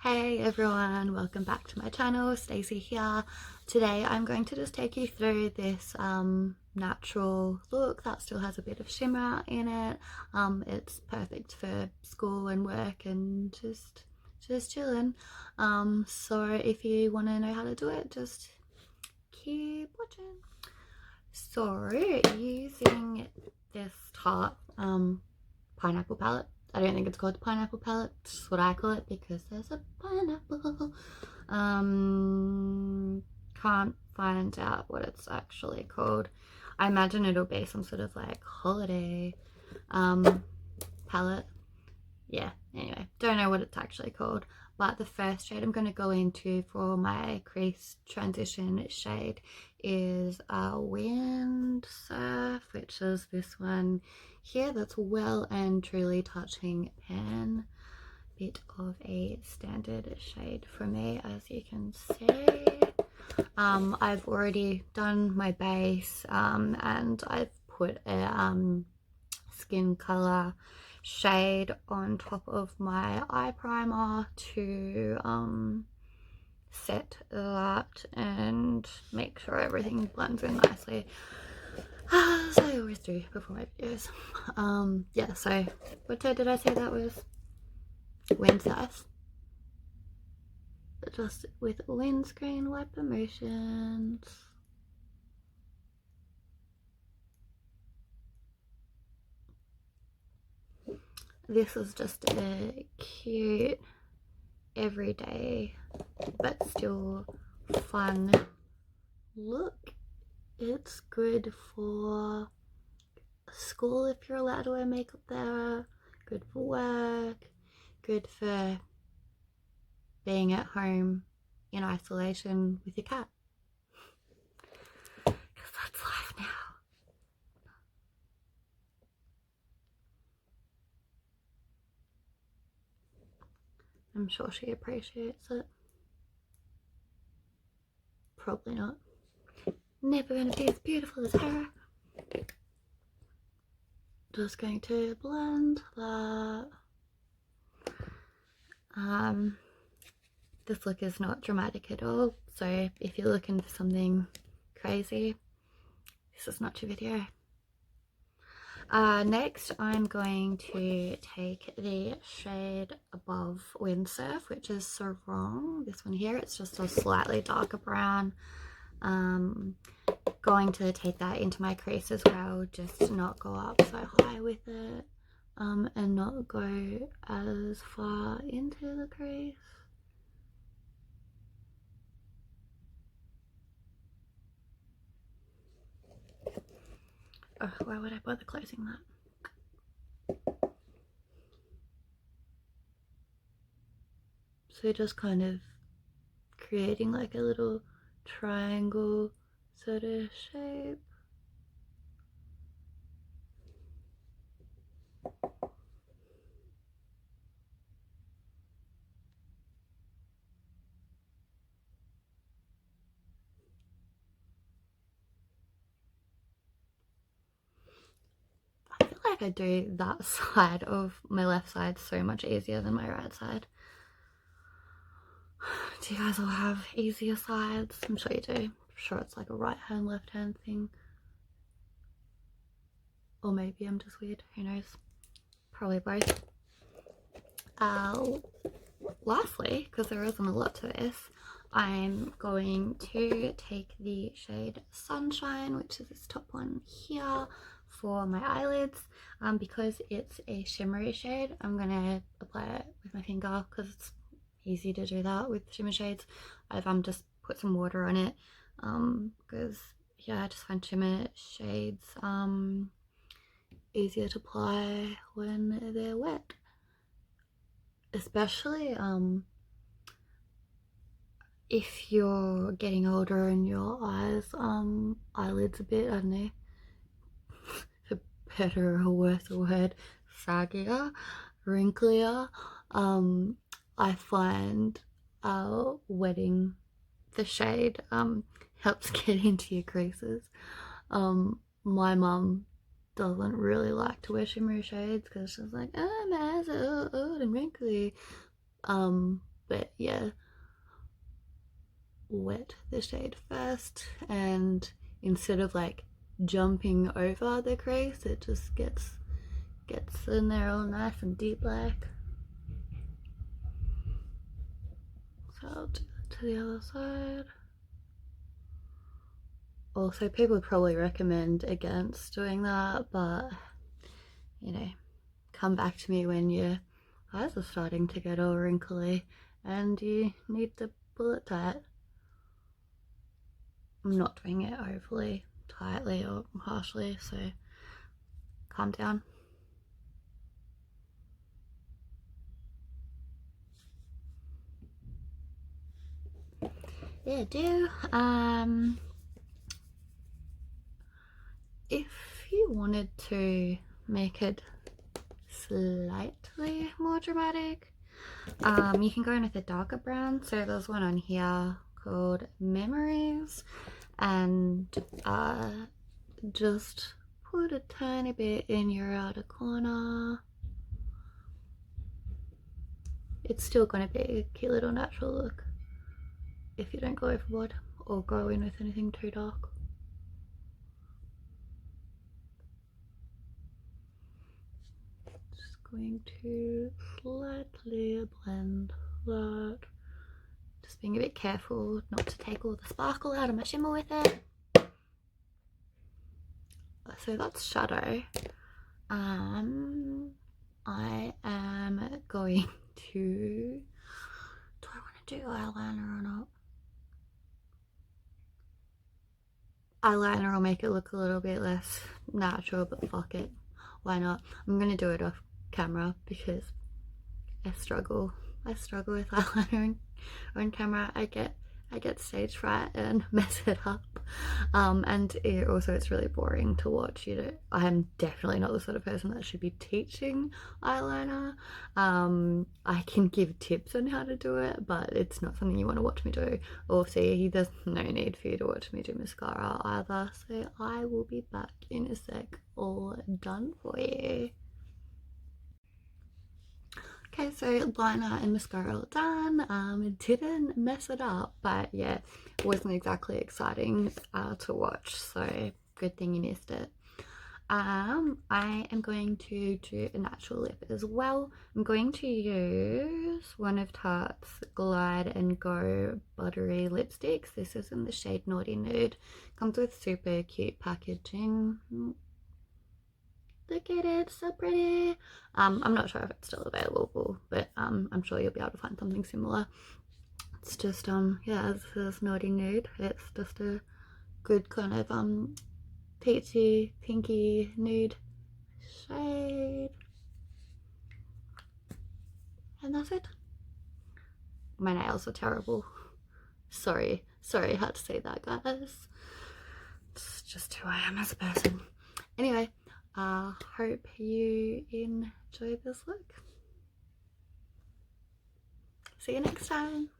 Hey everyone, welcome back to my channel. Stacey here. Today I'm going to just take you through this natural look that still has a bit of shimmer in it. It's perfect for school and work and just chilling. So if you want to know how to do it, just keep watching. So using this Tarte pineapple palette. I don't think it's called pineapple palette, it's what I call it because there's a pineapple. Can't find out what it's actually called. I imagine it'll be some sort of like holiday palette. Yeah, anyway, don't know what it's actually called, but the first shade I'm going to go into for my crease transition shade is Wind Surf, which is this one here that's well and truly touching pan. Bit of a standard shade for me, as you can see. I've already done my base and I've put a skin color shade on top of my eye primer to set that and make sure everything blends in nicely, as I always do before my videos. Yeah, so what shade did I say that was? Wind Surf. Just with windscreen wiper motions. This is just a cute everyday but still fun look. It's good for school if you're allowed to wear makeup there, good for work, good for being at home in isolation with your cat, because that's life now. I'm sure she appreciates it. Probably not. Never gonna be as beautiful as her. Just going to blend that. This look is not dramatic at all, so if you're looking for something crazy, this is not your video. Next I'm going to take the shade above Wind Surf, which is Sarong. This one here, it's just a slightly darker brown. Going to take that into my crease as well, just to not go up so high with it, and not go as far into the crease. Oh, why would I bother closing that? So just kind of creating like a little triangle sort of shape. I feel like I do that side of my left side so much easier than my right side. Do you guys all have easier sides? I'm sure you do. I'm sure it's like a right hand, left hand thing. Or maybe I'm just weird, who knows? Probably both. Lastly, because there isn't a lot to this, I'm going to take the shade Sunshine, which is this top one here, for my eyelids. Because it's a shimmery shade, I'm going to apply it with my finger because it's easy to do that with shimmer shades. I've just put some water on it because yeah, I just find shimmer shades easier to apply when they're wet, especially if you're getting older and your eyelids a bit, I don't know, for better or worse word, saggier, wrinklier. I find wetting the shade helps get into your creases. My mum doesn't really like to wear shimmery shades because she's like, oh, my eyes are old and wrinkly. but yeah, wet the shade first, and instead of like jumping over the crease, it just gets in there all nice and deep black. So I'll do that to the other side. Also, people would probably recommend against doing that, but you know, come back to me when your eyes are starting to get all wrinkly and you need to pull it tight. I'm not doing it overly tightly or harshly, so calm down. Yeah, if you wanted to make it slightly more dramatic, you can go in with a darker brown. So there's one on here called Memories, and just put a tiny bit in your outer corner. It's still going to be a cute little natural look if you don't go overboard or go in with anything too dark. Just going to slightly blend that. Just being a bit careful not to take all the sparkle out of my shimmer with it. So that's shadow. I am going to, do I want to do eyeliner or not? Eyeliner will make it look a little bit less natural, but fuck it, why not? I'm gonna do it off camera because I struggle with eyeliner on camera. I get stage fright and mess it up, and it's really boring to watch. You know, I'm definitely not the sort of person that should be teaching eyeliner. I can give tips on how to do it, but it's not something you want to watch me do or see. There's no need for you to watch me do mascara either, so I will be back in a sec, all done for you. Okay, so liner and mascara all done. Didn't mess it up, but yeah, it wasn't exactly exciting to watch, so good thing you missed it. I am going to do a natural lip as well. I'm going to use one of Tarte's Glide and Go buttery lipsticks. This is in the shade Naughty Nude. Comes with super cute packaging. Look at it, so pretty. I'm not sure if it's still available, but I'm sure you'll be able to find something similar. It's just yeah, this is Naughty Nude. It's just a good kind of peachy pinky nude shade, and that's it. My nails are terrible. Sorry I had to say that, guys. It's just who I am as a person. Anyway, hope you enjoy this look. See you next time.